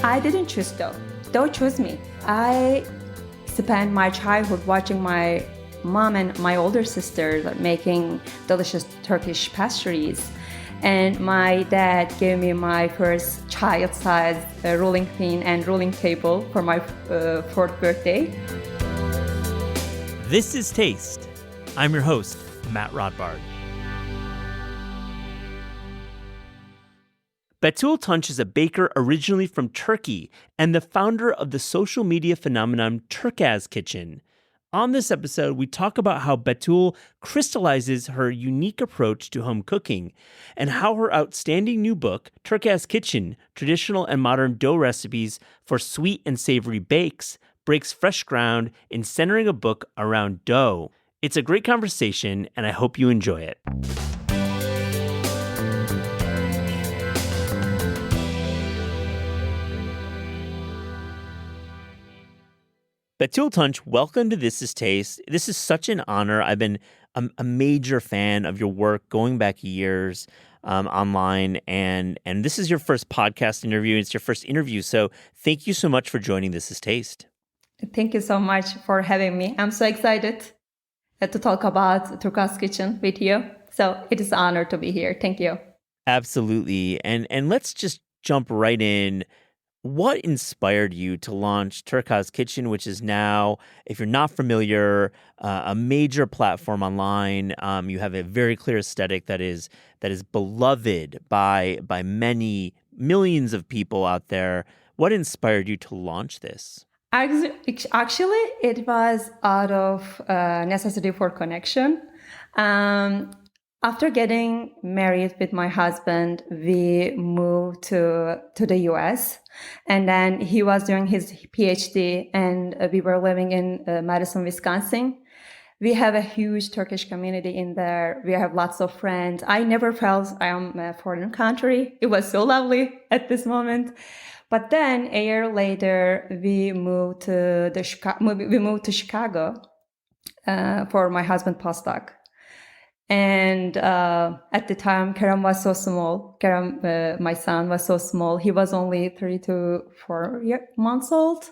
I didn't choose though. Though chose me. I spent my childhood watching my mom and my older sister making delicious Turkish pastries. And my dad gave me my first child-sized rolling pin and rolling table for my fourth birthday. This is Taste. I'm your host, Matt Rodbard. Betül Tunç is a baker originally from Turkey and the founder of the social media phenomenon Turkaz Kitchen. On this episode, we talk about how Betül crystallizes her unique approach to home cooking and how her outstanding new book, Turkaz Kitchen, Traditional and Modern Dough Recipes for Sweet and Savory Bakes, breaks fresh ground in centering a book around dough. It's a great conversation, and I hope you enjoy it. Betül Tunç, welcome to This is Taste. This is such an honor. I've been a major fan of your work going back years online, and this is your first podcast interview. It's your first interview, so thank you so much for joining This is Taste. Thank you so much for having me. I'm so excited to talk about Turkaz Kitchen with you. So it is an honor to be here. Thank you. Absolutely. And let's just jump right in. What inspired you to launch Turkaz Kitchen, which is now, if you're not familiar, a major platform online? You have a very clear aesthetic that is beloved by many millions of people out there. What inspired you to launch this? Actually, it was out of necessity for connection. After getting married with my husband, we moved to the US, and then he was doing his PhD, and we were living in Madison, Wisconsin. We have a huge Turkish community in there. We have lots of friends. I never felt I am a foreign country. It was so lovely at this moment. But then a year later, we moved to Chicago for my husband's postdoc. And at the time, Kerem was so small. Kerem, my son, was so small. He was only 3 to 4 months old.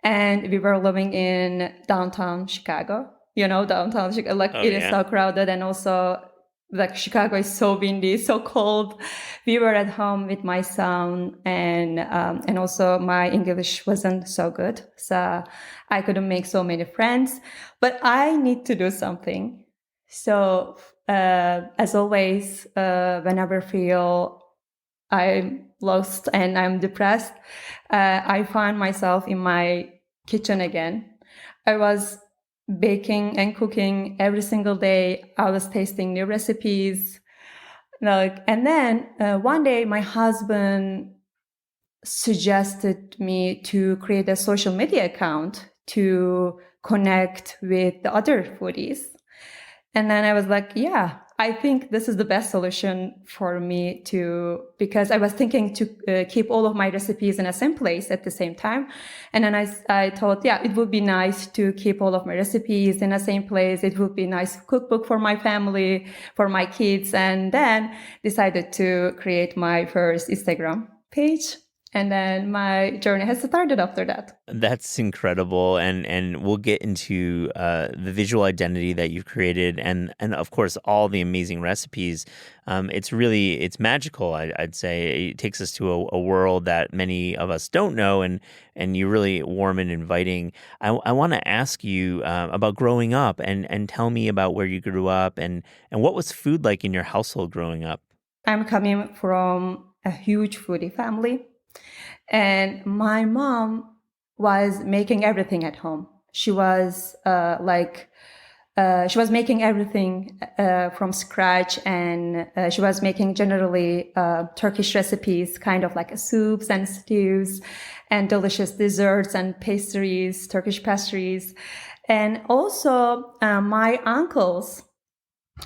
And we were living in downtown Chicago. You know, downtown Chicago, it is so crowded. And also, Chicago is so windy, so cold. We were at home with my son. And also my English wasn't so good. So I couldn't make so many friends. But I need to do something. So, as always, whenever I feel I'm lost and I'm depressed, I find myself in my kitchen again. I was baking and cooking every single day. I was tasting new recipes. And then one day my husband suggested me to create a social media account to connect with the other foodies. And then I was like, yeah, I think this is the best solution for me because I was thinking to keep all of my recipes in the same place at the same time. And then I thought, yeah, it would be nice to keep all of my recipes in the same place. It would be a nice cookbook for my family, for my kids. And then decided to create my first Instagram page. And then my journey has started after that. That's incredible. And we'll get into the visual identity that you've created and of course, all the amazing recipes. It's magical, I'd say. It takes us to a world that many of us don't know, and you're really warm and inviting. I want to ask you about growing up and tell me about where you grew up and what was food like in your household growing up? I'm coming from a huge foodie family. And my mom was making everything at home. She was she was making everything from scratch, and she was making generally Turkish recipes, kind of like soups and stews and delicious desserts and pastries, Turkish pastries. And also my uncles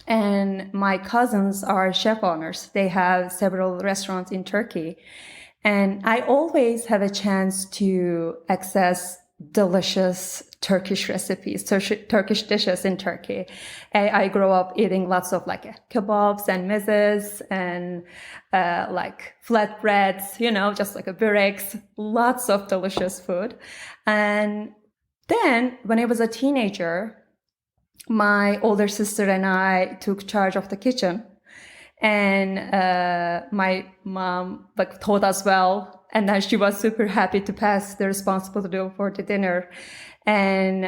and my cousins are chef owners. They have several restaurants in Turkey. And I always have a chance to access delicious Turkish recipes, Turkish dishes in Turkey. I grew up eating lots of like kebabs and mezes and like flatbreads, just like a böreğs, lots of delicious food. And then when I was a teenager, my older sister and I took charge of the kitchen. And my mom like taught us well, and then she was super happy to pass the responsibility for the dinner. And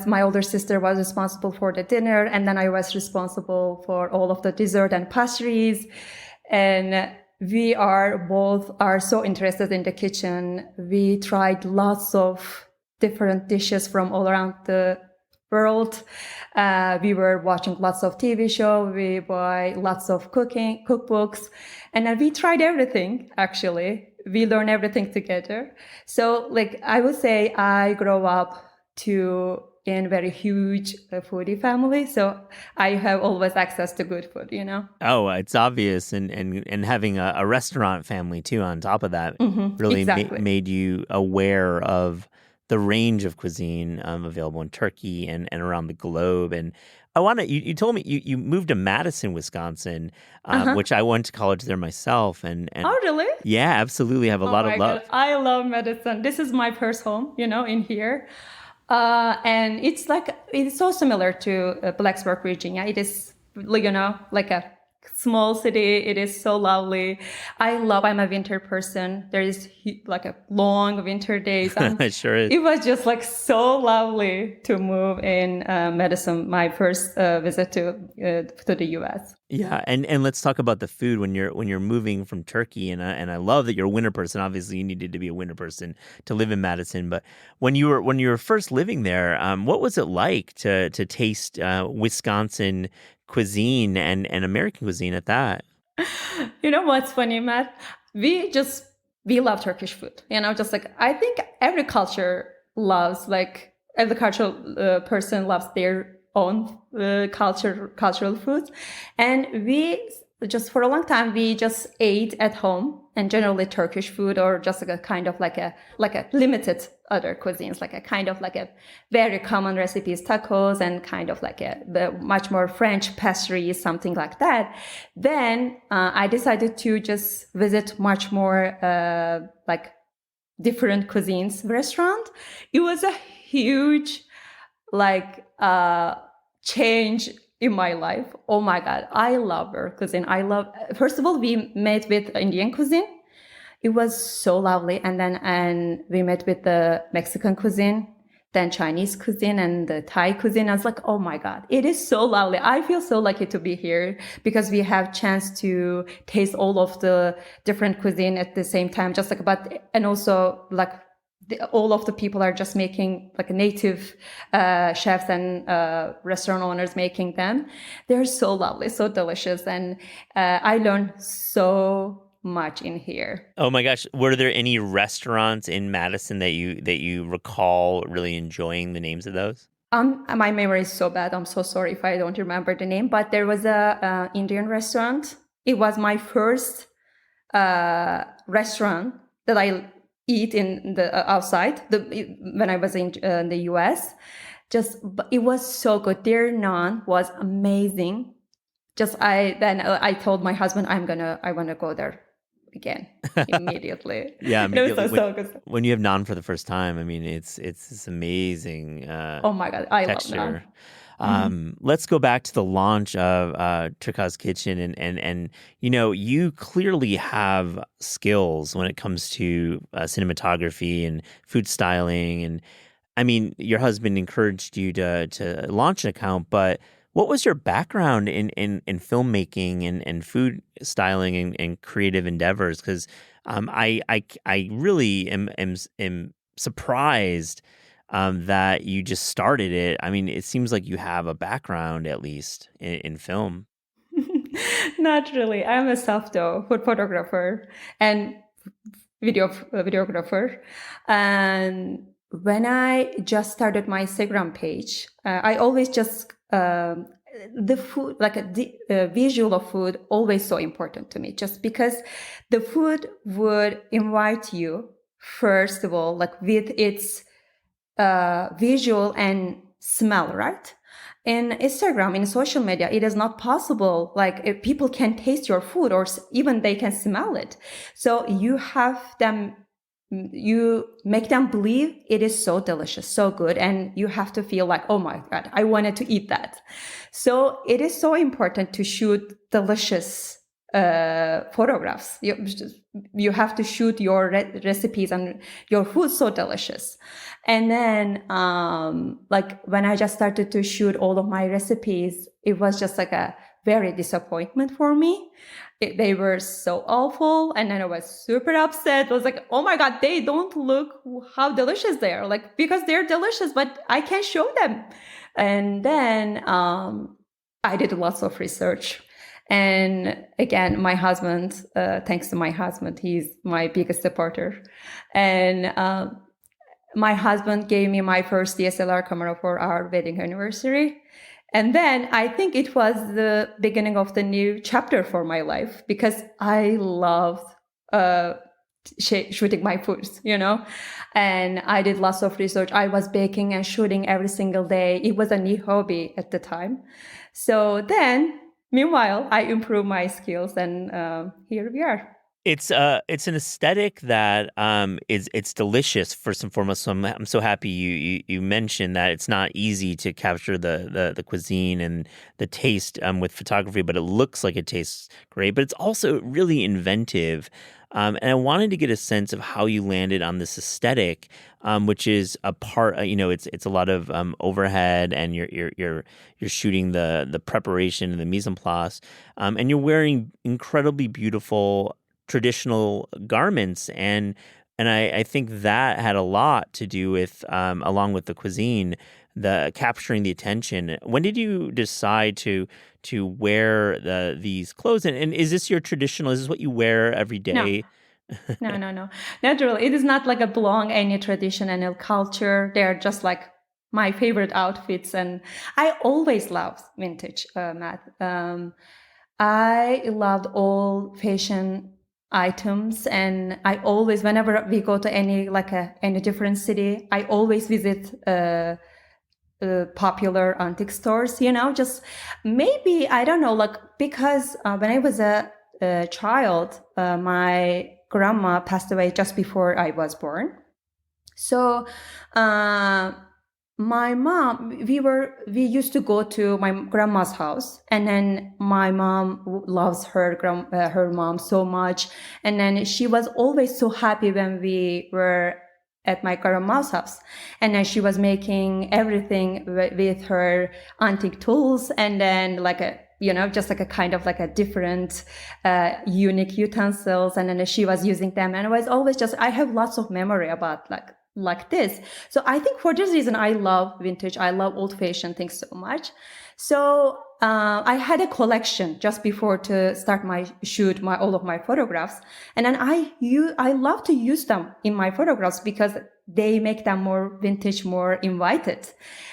my older sister was responsible for the dinner, and then I was responsible for all of the dessert and pastries. And we are so interested in the kitchen. We tried lots of different dishes from all around the world. We were watching lots of TV shows. We buy lots of cooking cookbooks, and we tried everything. Actually, we learned everything together. So, like I would say, I grew up in very huge foodie family. So I have always access to good food. Oh, it's obvious, and having a restaurant family too on top of that really Exactly. made you aware of the range of cuisine available in Turkey and around the globe. And you told me you moved to Madison, Wisconsin, which I went to college there myself. And Oh, really? Yeah, absolutely. Have a lot of love. God. I love Madison. This is my first home, in here. And it's so similar to Blacksburg, Virginia. It is, like a small city. It is so lovely. I'm a winter person. There is like a long winter days. It sure is. It was just like so lovely to move in Madison, my first visit to the U.S. Yeah, and let's talk about the food when you're moving from Turkey, and I love that you're a winter person. Obviously, you needed to be a winter person to live in Madison. But when you were first living there, what was it like to taste Wisconsin cuisine and American cuisine at that? You know what's funny, Matt? We love Turkish food. Just like I think every cultural person loves their own cultural foods, and we just for a long time we just ate at home and generally Turkish food or just like a kind of like a limited other cuisines, like a kind of like a very common recipes, tacos, and kind of like the much more French pastries, something like that. Then I decided to just visit much more like different cuisines restaurant. It was a huge like change in my life. Oh my God, I love her cuisine. First of all, we met with Indian cuisine. It was so lovely. And we met with the Mexican cuisine, then Chinese cuisine and the Thai cuisine. I was like, oh my God, it is so lovely. I feel so lucky to be here because we have chance to taste all of the different cuisine at the same time. And also like all of the people are just making like native chefs and restaurant owners making them. They're so lovely, so delicious. And I learned so much in here. Oh my gosh, were there any restaurants in Madison that you recall really enjoying the names of those? My memory is so bad. I'm so sorry if I don't remember the name, but there was a Indian restaurant. It was my first restaurant that I eat in the outside when I was in the US. It was so good. Their naan was amazing. I told my husband I want to go there again immediately. Yeah, It was so good. When you have naan for the first time, I mean, it's this amazing Oh my God, I texture. love naan. Let's go back to the launch of Turka's Kitchen, and you clearly have skills when it comes to cinematography and food styling, and I mean, your husband encouraged you to launch an account, but what was your background in filmmaking and food styling and creative endeavors? Because I really am surprised that you just started it. I mean, it seems like you have a background at least in film. Not really. I'm a self-taught food photographer and videographer. And when I just started my Instagram page, I always just the food, like the visual of food, always so important to me. Just because the food would invite you, first of all, like with its visual and smell, right? In Instagram, in social media, it is not possible. Like if people can taste your food or even they can smell it. So you make them believe it is so delicious, so good. And you have to feel like, oh my God, I wanted to eat that. So it is so important to shoot delicious photographs. You have to shoot your recipes and your food so delicious. And then, like when I just started to shoot all of my recipes, it was just like a very disappointment for me. They were so awful. And then I was super upset. I was like, oh my God, they don't look how delicious they are. Like, because they're delicious, but I can't show them. And then, I did lots of research. And again, my husband, thanks to my husband, he's my biggest supporter. And, my husband gave me my first DSLR camera for our wedding anniversary. And then I think it was the beginning of the new chapter for my life because I loved shooting my foods, and I did lots of research. I was baking and shooting every single day. It was a new hobby at the time. So then, meanwhile, I improved my skills and here we are. It's an aesthetic that it's delicious first and foremost. So I'm so happy you mentioned that it's not easy to capture the cuisine and the taste with photography, but it looks like it tastes great. But it's also really inventive. And I wanted to get a sense of how you landed on this aesthetic, which is a part. It's a lot of overhead, and you're shooting the preparation and the mise en place, and you're wearing incredibly beautiful traditional garments, and I think that had a lot to do with along with the cuisine, the capturing the attention. When did you decide to wear these clothes, and is this your traditional? Is this what you wear every day? No, not really. It is not like a belong any tradition and culture. They're just like my favorite outfits, and I always loved vintage, Matt. I loved all fashion items, and I always, whenever we go to any different city, I always visit popular antique stores. Just maybe I don't know, like because when I was a child, my grandma passed away just before I was born. So my mom, we used to go to my grandma's house, and then my mom loves her mom so much, and then she was always so happy when we were at my grandma's house, and then she was making everything with her antique tools, and then just like a kind of like a different, unique utensils, and then she was using them, and it was always I have lots of memory about like this. So I think for this reason, I love vintage. I love old fashioned things so much. So I had a collection just before to start my shoot, all of my photographs. And then I love to use them in my photographs because they make them more vintage, more invited.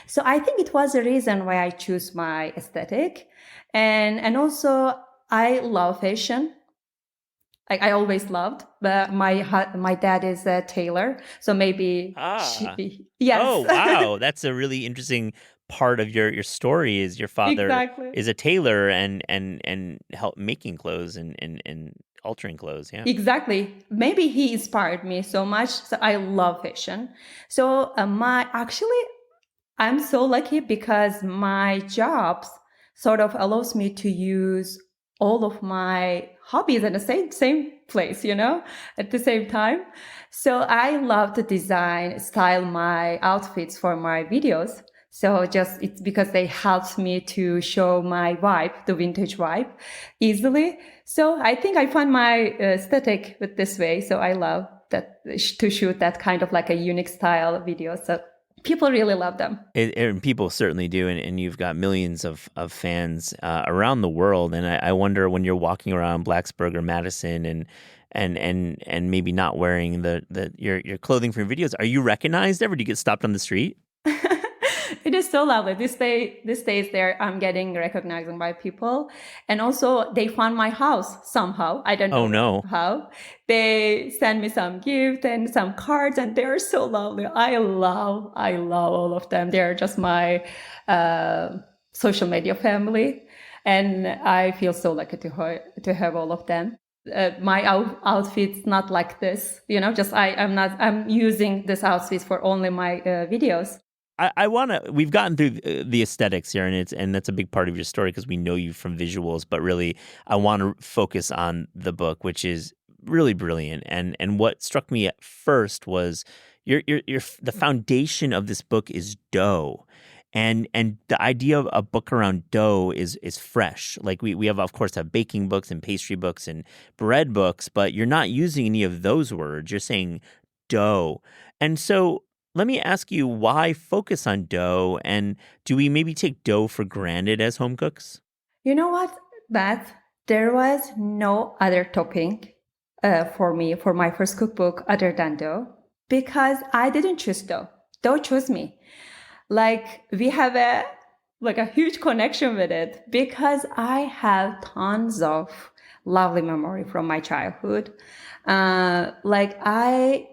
So I think it was the reason why I choose my aesthetic. And also I love fashion. Like I always loved, but my dad is a tailor, so maybe yes. Oh wow, that's a really interesting part of your story. Is your father Exactly. is a tailor and help making clothes and altering clothes? Yeah, Exactly. Maybe he inspired me so much. So I love fashion. So I'm so lucky because my job sort of allows me to use all of my hobbies in the same place, at the same time. So I love to style my outfits for my videos. So it's because they helped me to show my vibe, the vintage vibe, easily. So I think I find my aesthetic with this way. So I love that to shoot that kind of like a unique style video. So people really love them. And people certainly do, and you've got millions of fans around the world. And I wonder when you're walking around Blacksburg or Madison and maybe not wearing your clothing from videos, are you recognized ever? Do you get stopped on the street? It is so lovely. These days there, I'm getting recognized by people. And also they found my house somehow. I don't Oh, know no. how. They send me some gift and some cards, and they're so lovely. I love all of them. They're just my social media family. And I feel so lucky to have all of them. My outfit's not like this, just I'm using this outfit for only my videos. I want to. We've gotten through the aesthetics here, and that's a big part of your story because we know you from visuals. But really, I want to focus on the book, which is really brilliant. And what struck me at first was your the foundation of this book is dough. And the idea of a book around dough is fresh. Like we have, of course, have baking books and pastry books and bread books, but you're not using any of those words. You're saying dough. And so let me ask you, why focus on dough? And do we maybe take dough for granted as home cooks? You know what, Beth? There was no other topping for me for my first cookbook other than dough, because I didn't choose dough. Dough chose me. Like we have a huge connection with it because I have tons of lovely memory from my childhood. I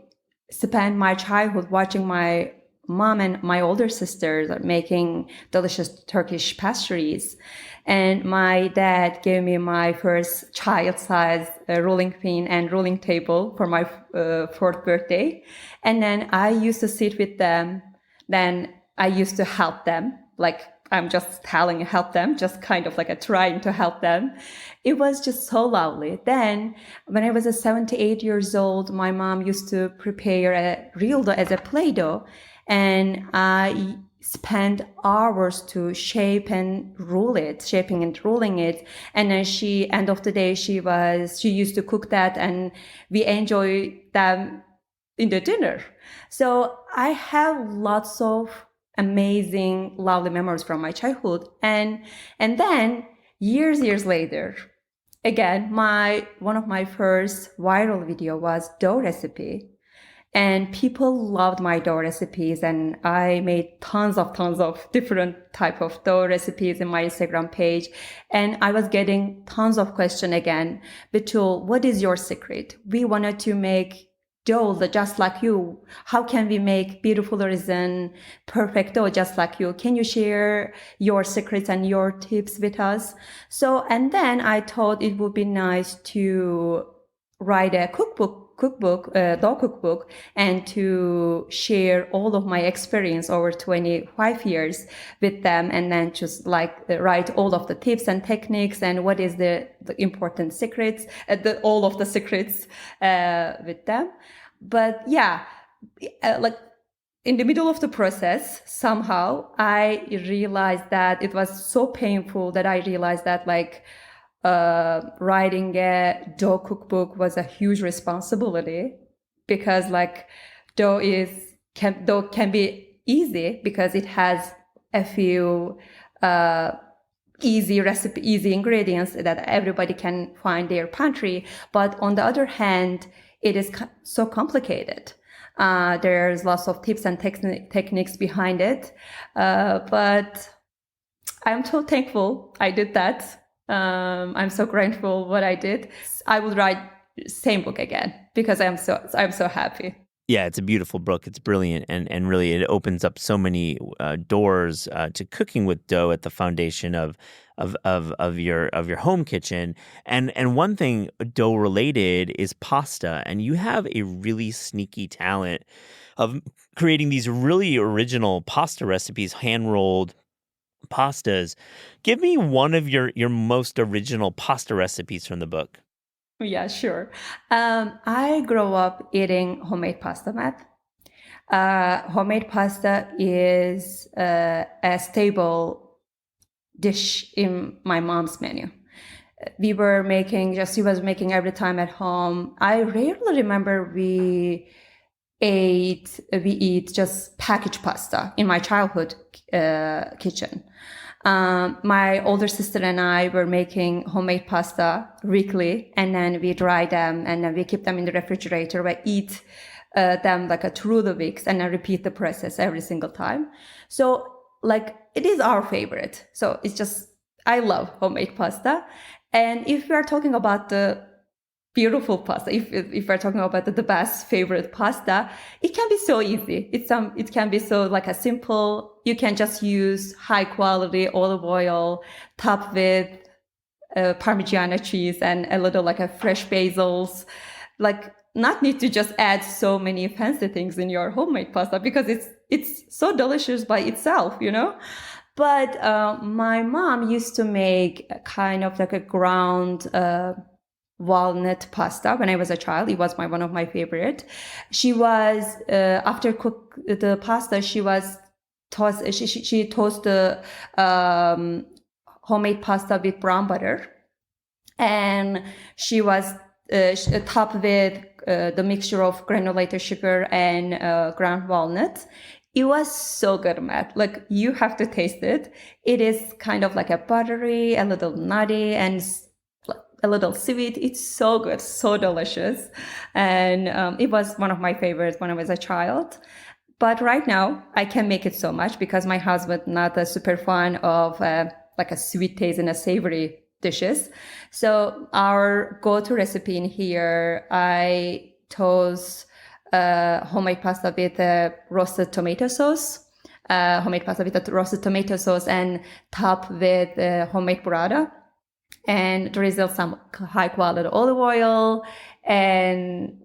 spent my childhood watching my mom and my older sisters making delicious Turkish pastries. And my dad gave me my first child-size rolling pin and rolling table for my fourth birthday. And then I used to sit with them. Then I used to help them. Like I'm just telling help them, just kind of like trying to help them. It was just so lovely. Then when I was 78 years old, my mom used to prepare a real dough as a Play-Doh. And I spent hours to shaping and rolling it. And then end of the day, she used to cook that, and we enjoy them in the dinner. So I have lots of amazing, lovely memories from my childhood. And then years later, again, one of my first viral video was dough recipe. And people loved my dough recipes, and I made tons of different type of dough recipes in my Instagram page. And I was getting tons of questions again. Betül, what is your secret? We wanted to make dough just like you. How can we make beautiful resin, perfect dough just like you? Can you share your secrets and your tips with us? So, and then I thought it would be nice to write a dough cookbook, and to share all of my experience over 25 years with them, and then just write all of the tips and techniques and what is the important secrets, all of the secrets with them. But yeah, in the middle of the process, somehow I realized that it was so painful that I realized that writing a dough cookbook was a huge responsibility, because dough can be easy because it has a few easy ingredients that everybody can find their pantry. But on the other hand, it is so complicated. There's lots of tips and techniques behind it. But I'm so thankful I did that. I'm so grateful what I did. I will write same book again because I'm so happy. Yeah, it's a beautiful book. It's brilliant, and really it opens up so many doors to cooking with dough at the foundation of your home kitchen. And one thing dough related is pasta, and you have a really sneaky talent of creating these really original pasta recipes, hand rolled pastas. Give me one of your most original pasta recipes from the book. Yeah, sure. I grew up eating homemade pasta, Matt. Homemade pasta is a stable dish in my mom's menu. She was making every time at home. I rarely remember we eat just packaged pasta in my childhood kitchen. My older sister and I were making homemade pasta weekly, and then we dry them and then we keep them in the refrigerator. We eat them through the weeks and then repeat the process every single time. So like it is our favorite. So it's just, I love homemade pasta. And if we are talking about the beautiful pasta, if we're talking about the best favorite pasta, it can be so easy. It can be so like a simple, you can just use high quality olive oil, top with Parmigiano cheese and a little like a fresh basils, like not need to just add so many fancy things in your homemade pasta because it's so delicious by itself, you know. But my mom used to make a kind of like a ground walnut pasta when I was a child. It was one of my favorite. She was after cook the pasta, she was she toast the homemade pasta with brown butter, and she was topped with the mixture of granulated sugar and ground walnuts. It was so good, Matt. Like, you have to taste it. It is kind of like a buttery, a little nutty, and a little sweet. It's so good, so delicious. And it was one of my favorites when I was a child. But right now, I can make it so much because my husband not a super fan of like a sweet taste and a savory dishes. So our go-to recipe in here, I toast homemade pasta with roasted tomato sauce. Homemade pasta with a roasted tomato sauce and top with homemade burrata. And drizzle some high quality olive oil and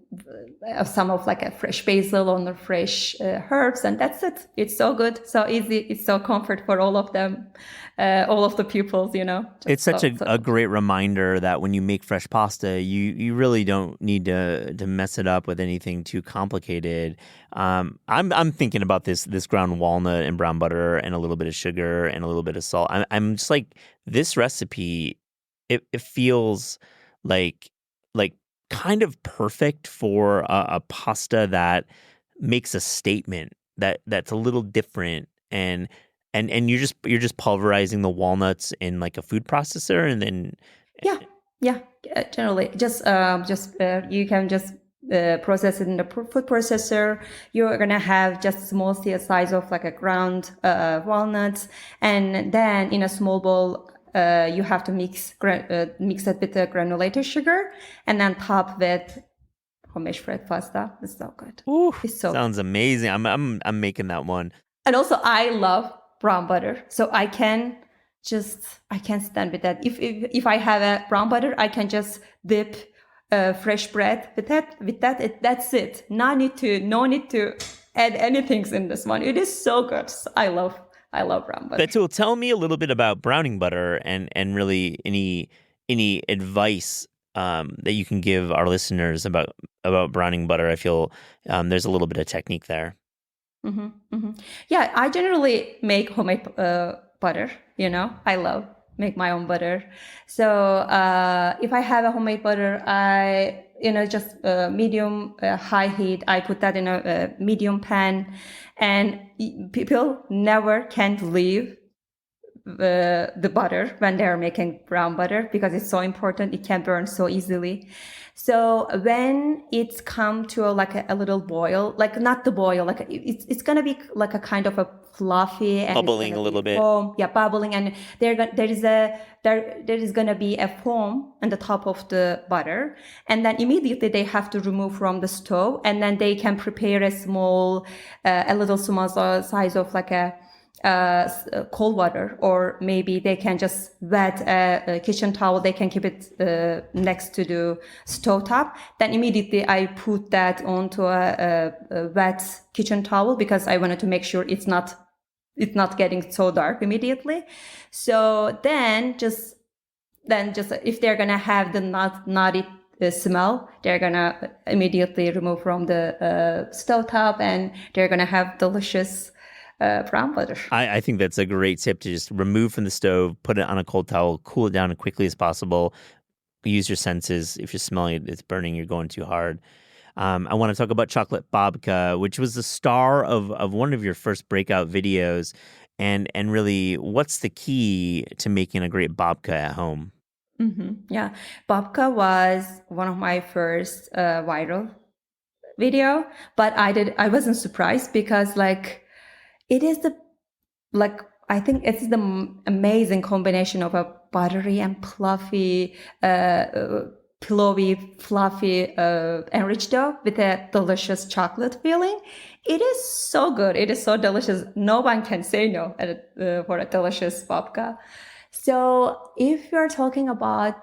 some of like a fresh basil on the fresh herbs, and that's it. It's so good, so easy. It's so comfort for all of them, all of the pupils, you know. It's such a great reminder that when you make fresh pasta, you really don't need to mess it up with anything too complicated. I'm thinking about this ground walnut and brown butter and a little bit of sugar and a little bit of salt. I'm just like, this recipe. It feels like kind of perfect for a pasta that makes a statement that's a little different, and you're just pulverizing the walnuts in like a food processor, and then yeah, generally just you can just process it in the food processor. You're gonna have just small size of like a ground walnuts, and then in a small bowl. You have to mix it with the granulated sugar, and then top with homemade bread pasta. It's so good. Ooh, it's so sounds amazing. I'm making that one. And also, I love brown butter, so I can stand with that. If I have a brown butter, I can just dip fresh bread with that. That's it. No need to add anything in this one. It is so good. I love brown butter. Betül, tell me a little bit about browning butter and really any advice that you can give our listeners about browning butter. I feel there's a little bit of technique there. Mm-hmm, mm-hmm. Yeah, I generally make homemade butter. You know, I love make my own butter. So if I have a homemade butter, I just medium high heat. I put that in a medium pan, and people never can leave the butter when they're making brown butter because it's so important. It can burn so easily. So when it's come to a little boil, like not the boil, like it's gonna be like a kind of a fluffy and bubbling a little bit. Yeah, bubbling, and there is gonna be a foam on the top of the butter, and then immediately they have to remove from the stove, and then they can prepare a little small size of like a cold water, or maybe they can just wet a kitchen towel. They can keep it next to the stove top. Then immediately I put that onto a wet kitchen towel because I wanted to make sure it's not getting so dark immediately. So then just if they're gonna have the nutty smell, they're gonna immediately remove from the stove top, and they're gonna have delicious brown butter. I think that's a great tip, to just remove from the stove, put it on a cold towel, cool it down as quickly as possible. Use your senses. If you're smelling it's burning, you're going too hard. I want to talk about chocolate babka, which was the star of one of your first breakout videos. And really, what's the key to making a great babka at home? Mm-hmm. Yeah, babka was one of my first viral video, but I wasn't surprised because it is the like I think it's the amazing combination of a buttery and fluffy, pillowy, fluffy, enriched dough with a delicious chocolate filling. It is so good. It is so delicious. No one can say no for a delicious babka. So if you're talking about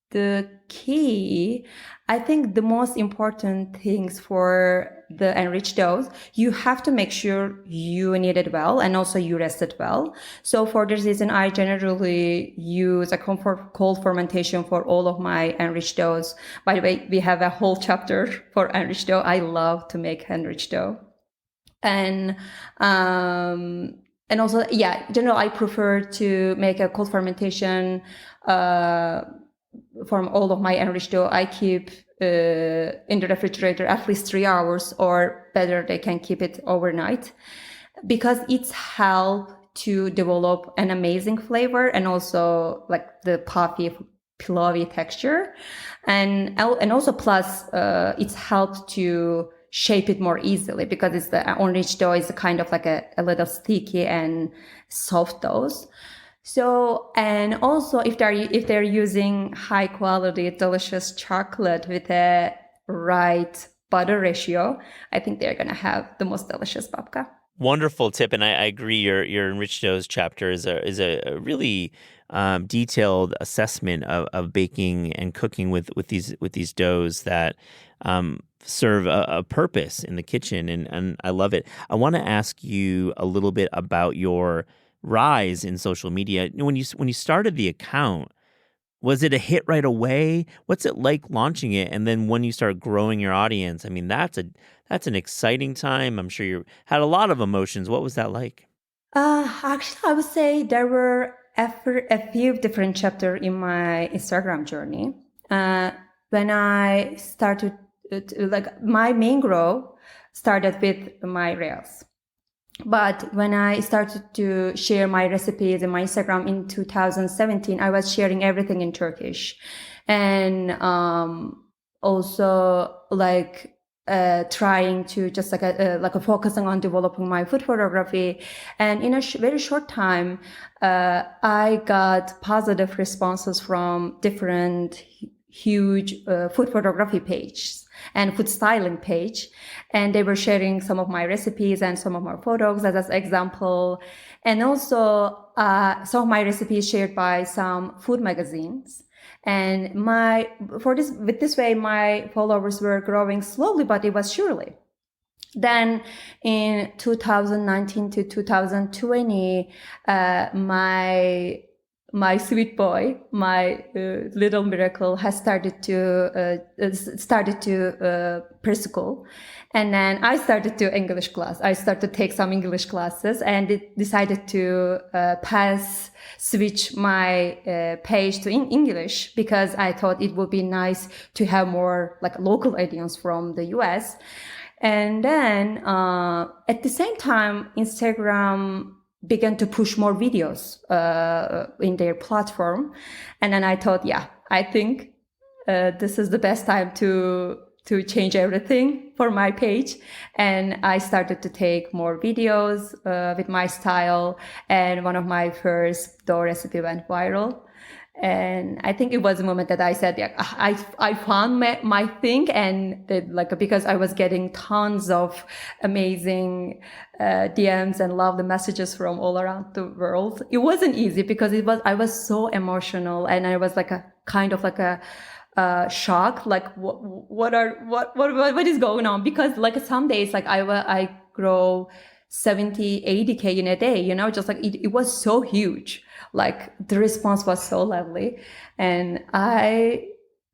the key, I think the most important things for the enriched doughs, you have to make sure you knead it well and also you rest it well. So for this reason, I generally use a cold fermentation for all of my enriched doughs. By the way, we have a whole chapter for enriched dough. I love to make enriched dough. And also, yeah, generally I prefer to make a cold fermentation from all of my enriched dough. I keep in the refrigerator at least 3 hours, or better, they can keep it overnight, because it's helped to develop an amazing flavor and also like the puffy, pillowy texture, and also plus it's helped to shape it more easily, because it's the enriched dough is kind of like a little sticky and soft dough. So, and also if they're using high quality, delicious chocolate with a right butter ratio, I think they're gonna have the most delicious babka. Wonderful tip, and I agree. Your enriched doughs chapter is a really detailed assessment of baking and cooking with these doughs that serve a purpose in the kitchen, and I love it. I want to ask you a little bit about your rise in social media. When you started the account, was it a hit right away? What's it like launching it? And then when you start growing your audience, I mean, that's an exciting time. I'm sure you had a lot of emotions. What was that like? Actually, I would say there were a few different chapters in my Instagram journey. When I started, like my main growth started with my reels. But when I started to share my recipes in my Instagram in 2017, I was sharing everything in Turkish. And also like trying to just like focusing on developing my food photography. And in a very short time, I got positive responses from different huge food photography pages and food styling page, and they were sharing some of my recipes and some of my photos as an example, and also some of my recipes shared by some food magazines. And with this way, my followers were growing slowly, but it was surely. Then in 2019 to 2020, my sweet boy, my little miracle, has started to preschool, and then I started to English class. I started to take some English classes, and it decided to switch my page to English, because I thought it would be nice to have more like local audience from the US. And then at the same time, Instagram began to push more videos in their platform. And then I thought, yeah, I think this is the best time to change everything for my page. And I started to take more videos with my style. And one of my first dough recipe went viral. And I think it was a moment that I said, yeah, I found my thing, and because I was getting tons of amazing DMs and lovely messages from all around the world. It wasn't easy, because I was so emotional, and I was like a kind of like a shock, like what is going on? Because like some days, like I grow 70, 80K in a day, just like it was so huge. Like the response was so lovely, and I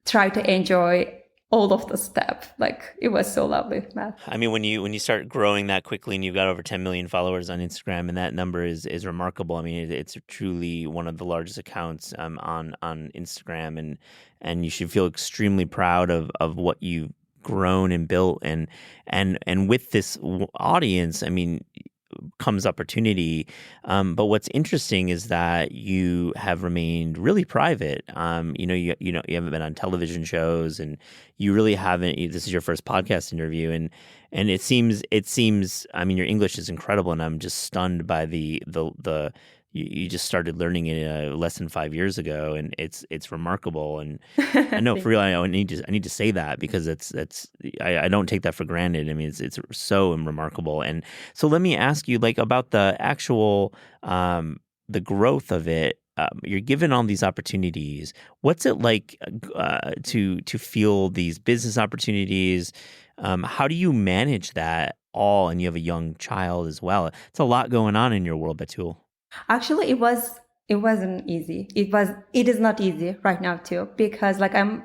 tried to enjoy all of the steps. Like it was so lovely, Matt. I mean, when you start growing that quickly and you've got over 10 million followers on Instagram, and that number is remarkable. I mean, it's truly one of the largest accounts on Instagram, and you should feel extremely proud of what you've grown and built, and with this audience. I mean, comes opportunity. But what's interesting is that you have remained really private. You haven't been on television shows, and you really haven't. This is your first podcast interview, and it seems. I mean, your English is incredible, and I'm just stunned by the. You just started learning it less than 5 years ago, and it's remarkable. And I know for real, I need to say that because I don't take that for granted. I mean, it's so remarkable. And so let me ask you, like, about the actual the growth of it. You're given all these opportunities. What's it like to feel these business opportunities? How do you manage that all? And you have a young child as well. It's a lot going on in your world, Betül. Actually, it wasn't easy. It is not easy right now too, because I'm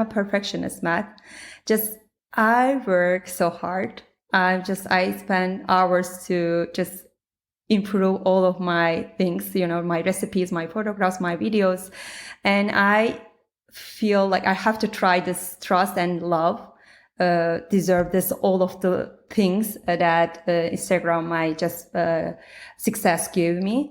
a perfectionist, Matt. Just I work so hard. I spend hours to just improve all of my things, my recipes, my photographs, my videos. And I feel like I have to try this trust and love, deserve all of the things that Instagram, my just success give me.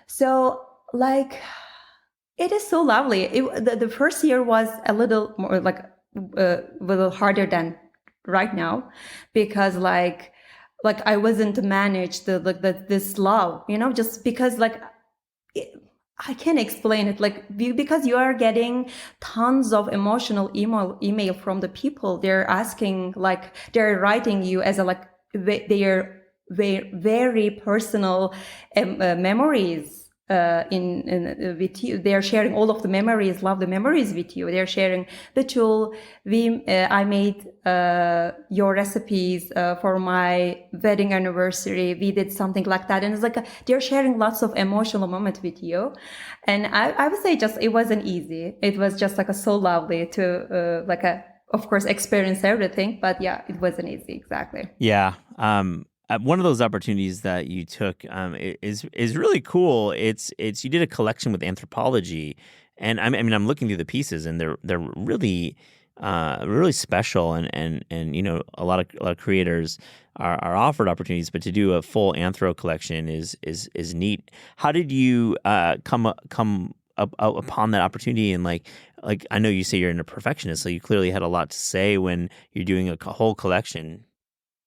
So it is so lovely. The first year was a little more a little harder than right now, because I wasn't managed this love, just because I can't explain it. Because you are getting tons of emotional email from the people. They're asking, they're writing you as their very personal memories with you. They're sharing all of the memories, love the memories with you. They're sharing, Betül, I made your recipes for my wedding anniversary. We did something like that. And it's they're sharing lots of emotional moments with you. And I would say it wasn't easy. It was just so lovely to of course, experience everything. But yeah, it wasn't easy. Exactly. Yeah. One of those opportunities that you took is really cool. It's you did a collection with Anthropology, and I mean I'm looking through the pieces, and they're really really special, and a lot of creators are offered opportunities, but to do a full Anthro collection is neat. How did you come up upon that opportunity? And like I know you say you're a perfectionist, so you clearly had a lot to say when you're doing a whole collection.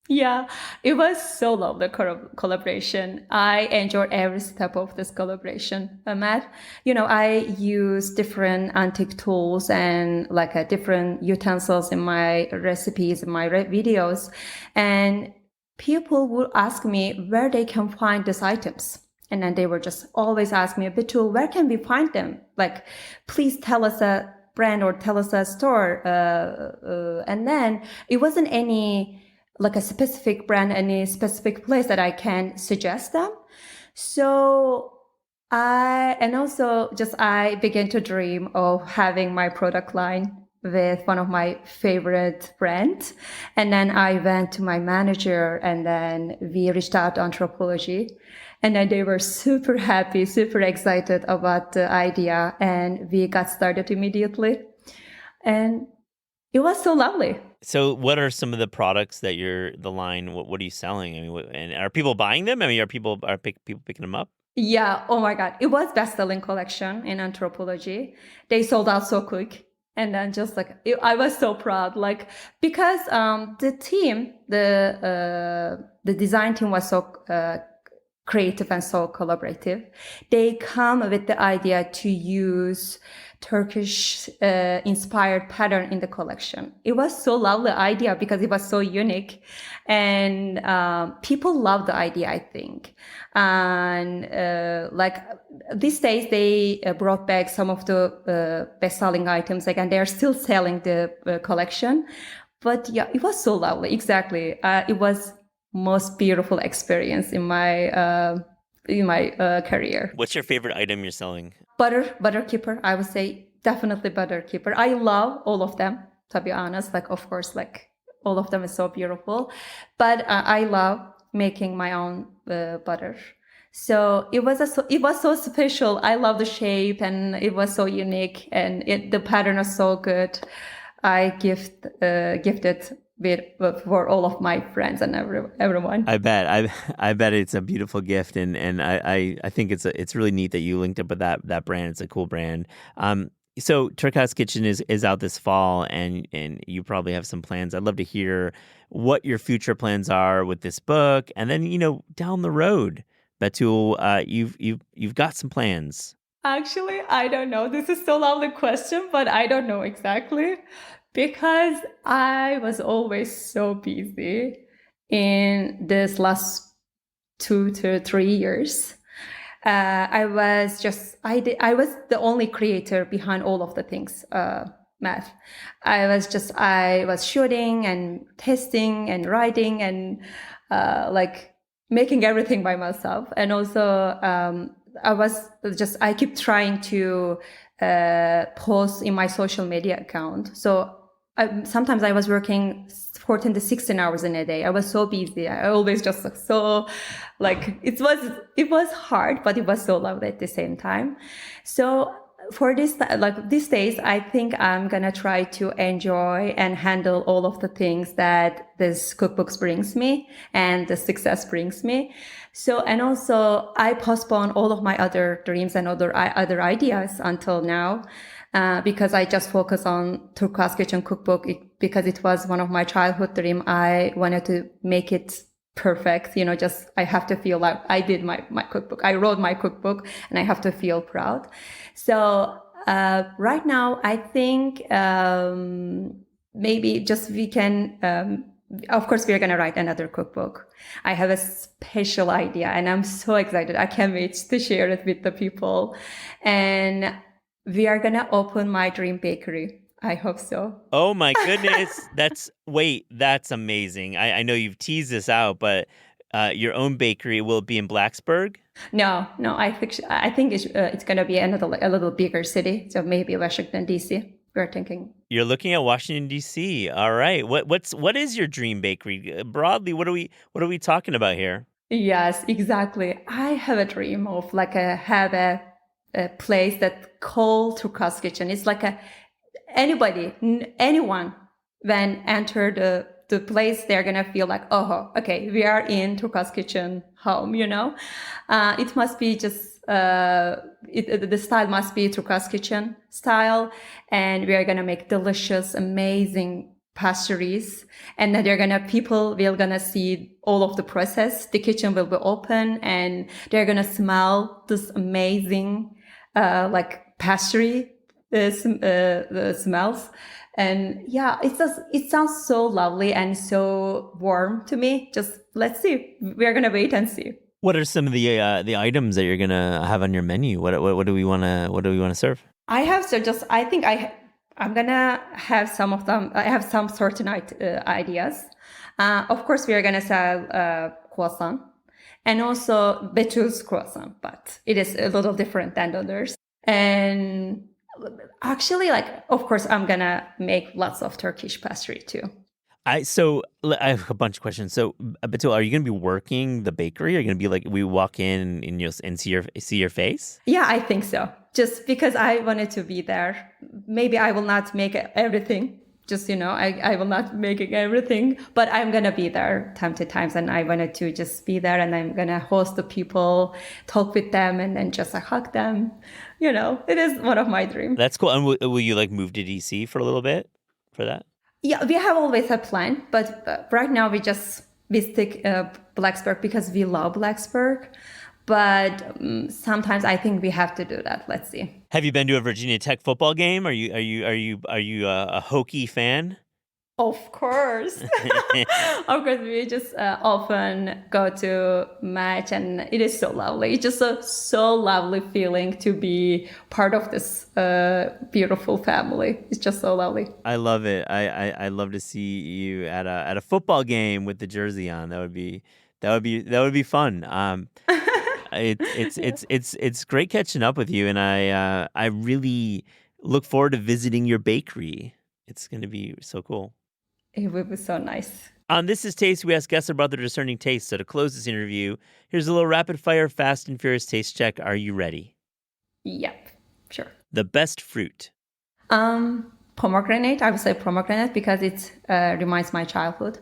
Yeah, it was so lovely collaboration. I enjoyed every step of this collaboration, Matt. I use different antique tools and different utensils in my recipes, in my videos. And people would ask me where they can find these items. And then they were just always ask me, Betül, where can we find them? Please tell us a brand or tell us a store. And then it wasn't any a specific brand, any specific place that I can suggest them. So I began to dream of having my product line with one of my favorite brands. And then I went to my manager, and then we reached out to Anthropology. And then they were super happy, super excited about the idea. And we got started immediately. And it was so lovely. So what are some of the products that the line, what are you selling? I mean, and are people buying them? I mean, are people picking them up? Yeah. Oh my God. It was best-selling collection in Anthropology. They sold out so quick. And then I was so proud, because the team, the design team was so creative and so collaborative. They come with the idea to use Turkish inspired pattern in the collection. It was so lovely idea because it was so unique, and people loved the idea, I think. And these days they brought back some of the best-selling items, and they're still selling the collection. But yeah, it was so lovely. Exactly, it was most beautiful experience in my career. What's your favorite item you're selling? Butter keeper. I would say definitely butter keeper. I love all of them, to be honest. Of course, all of them is so beautiful, but I love making my own butter. So it was so special. I love the shape, and it was so unique, and the pattern is so good. I gifted for all of my friends and everyone. I bet. I bet it's a beautiful gift, and I think it's really neat that you linked up with that brand. It's a cool brand. So Turkhouse Kitchen is out this fall, and you probably have some plans. I'd love to hear what your future plans are with this book, and then down the road, Betül, you've got some plans. Actually, I don't know. This is so lovely question, but I don't know exactly because I was always so busy in this last 2 to 3 years. I was the only creator behind all of the things, math. I was shooting and testing and writing and like making everything by myself. And also, I keep trying to post in my social media account. So sometimes I was working 14 to 16 hours in a day. I was so busy. I always just it was hard, but it was so lovely at the same time. So for these days, I think I'm gonna try to enjoy and handle all of the things that this cookbooks brings me and the success brings me. So, and also I postpone all of my other dreams and other ideas until now. Because I just focus on Turquoise Kitchen cookbook because it was one of my childhood dream. I wanted to make it perfect. Just I have to feel like I did my cookbook. I wrote my cookbook and I have to feel proud. So right now, I think maybe just we can. Of course, we are going to write another cookbook. I have a special idea and I'm so excited. I can't wait to share it with the people. And we are going to open my dream bakery. I hope so. Oh my goodness. That's amazing. I know you've teased this out, but your own bakery, will it be in Blacksburg? No. I think it's going to be a little bigger city. So maybe Washington, D.C. We're thinking. You're looking at Washington, D.C. All right. What is your dream bakery? Broadly, what are we talking about here? Yes, exactly. I have a dream of have a place that called Turquoise Kitchen. It's like anyone when enter the place, they're gonna feel like, oh, okay, we are in Turquoise Kitchen home. It must be just the style must be Turquoise Kitchen style, and we are gonna make delicious, amazing pastries, and then people will gonna see all of the process. The kitchen will be open, and they're gonna smell this amazing pastry, the smells. And yeah, it sounds so lovely and so warm to me. Just let's see. We're gonna wait and see. What are some of the items that you're gonna have on your menu? What do we wanna serve? I'm gonna have some of them. I have some certain ideas. Of course, we are gonna sell croissant and also Betül's croissant, but it is a little different than others. And actually, of course, I'm gonna make lots of Turkish pastry too. I have a bunch of questions. So, Betül, are you going to be working the bakery? Are you going to be like, we walk in and see your face? Yeah, I think so. Just because I wanted to be there. Maybe I will not make everything. Just, I will not make everything, but I'm going to be there time to times. And I wanted to just be there, and I'm going to host the people, talk with them, and then just hug them. It is one of my dreams. That's cool. And will you move to DC for a little bit for that? Yeah, we have always a plan, but right now we stick Blacksburg because we love Blacksburg. But sometimes I think we have to do that. Let's see. Have you been to a Virginia Tech football game? Are you a Hokie fan? Of course. Of course, we just often go to match, and it is so lovely. It's just a so lovely feeling to be part of this beautiful family. It's just so lovely. I love it. I love to see you at a football game with the jersey on. That would be fun. It's great catching up with you, and I really look forward to visiting your bakery. It's going to be so cool. It would be so nice. On This Is Taste, we ask guests about their discerning taste. So to close this interview, here's a little rapid fire, fast and furious taste check. Are you ready? Yep, sure. The best fruit. Pomegranate. I would say pomegranate because it reminds my childhood.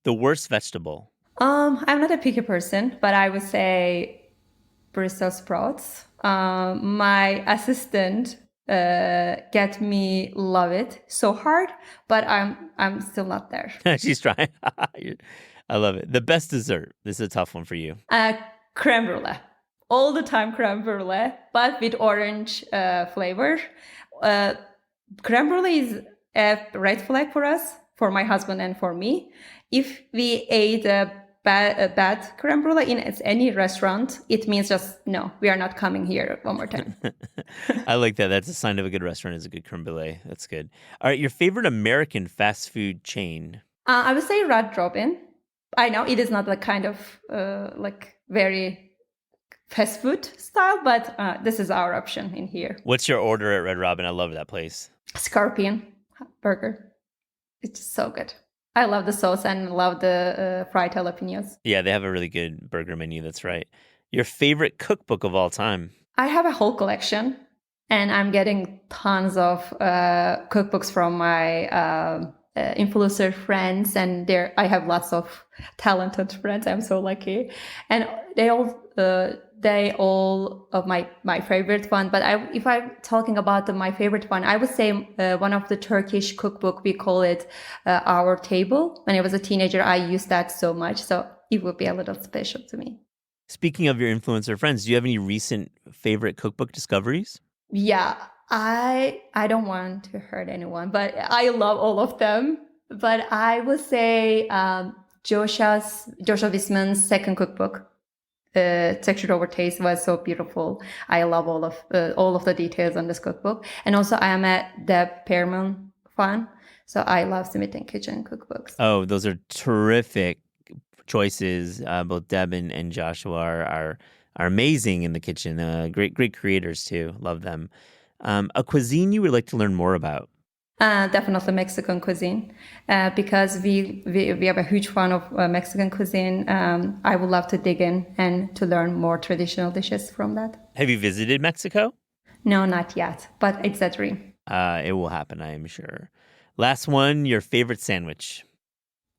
The worst vegetable. I'm not a picky person, but I would say Brussels sprouts. My assistant get me love it so hard, but I'm still not there. She's trying. I love it. The best dessert. This is a tough one for you. Creme brulee. All the time creme brulee, but with orange flavor. Creme brulee is a red flag for us, for my husband and for me. If we ate a bad creme brulee in any restaurant, it means just, no, we are not coming here one more time. I like that. That's a sign of a good restaurant, is a good creme brulee. That's good. All right, your favorite American fast food chain? I would say Red Robin. I know it is not the kind of very fast food style, but this is our option in here. What's your order at Red Robin? I love that place. Scorpion burger. It's so good. I love the sauce and love the fried jalapenos. Yeah, they have a really good burger menu. That's right. Your favorite cookbook of all time? I have a whole collection, and I'm getting tons of cookbooks from my influencer friends, and I have lots of talented friends. I'm so lucky, and they all of my favorite one. But if I'm talking about my favorite one, I would say one of the Turkish cookbook. We call it Our Table. When I was a teenager, I used that so much, so it would be a little special to me. Speaking of your influencer friends, do you have any recent favorite cookbook discoveries? Yeah, I don't want to hurt anyone, but I love all of them. But I would say Joshua Wisman's second cookbook, Texture Over Taste, was so beautiful. I love all of the details on this cookbook. And also I am a Deb Pearman fan, so I love Smith and Kitchen cookbooks. Oh, those are terrific choices. Both Deb and Joshua are amazing in the kitchen. Great creators too. Love them. A cuisine you would like to learn more about? Definitely Mexican cuisine, because we have a huge fan of Mexican cuisine. I would love to dig in and to learn more traditional dishes from that. Have you visited Mexico? No, not yet, but it's a dream. It will happen, I am sure. Last one, your favorite sandwich?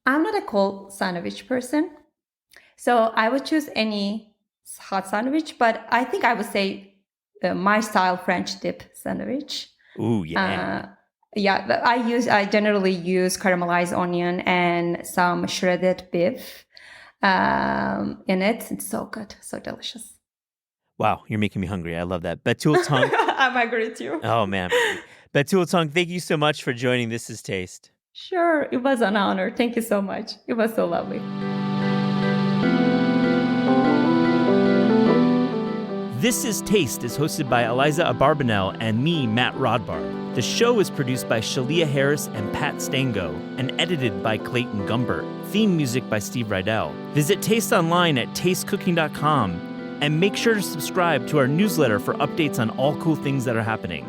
I'm not a cold sandwich person, so I would choose any hot sandwich, but I think I would say my style French dip sandwich. Ooh, yeah. Yeah, I generally use caramelized onion and some shredded beef in it. It's so good, so delicious. Wow, you're making me hungry. I love that. Betül Tunç. I'm hungry too. Oh, man. Betül Tunç, thank you so much for joining This Is Taste. Sure, it was an honor. Thank you so much. It was so lovely. This Is Taste is hosted by Eliza Abarbanel and me, Matt Rodbard. The show is produced by Shalia Harris and Pat Stango and edited by Clayton Gumbert. Theme music by Steve Rydell. Visit Taste online at tastecooking.com and make sure to subscribe to our newsletter for updates on all cool things that are happening.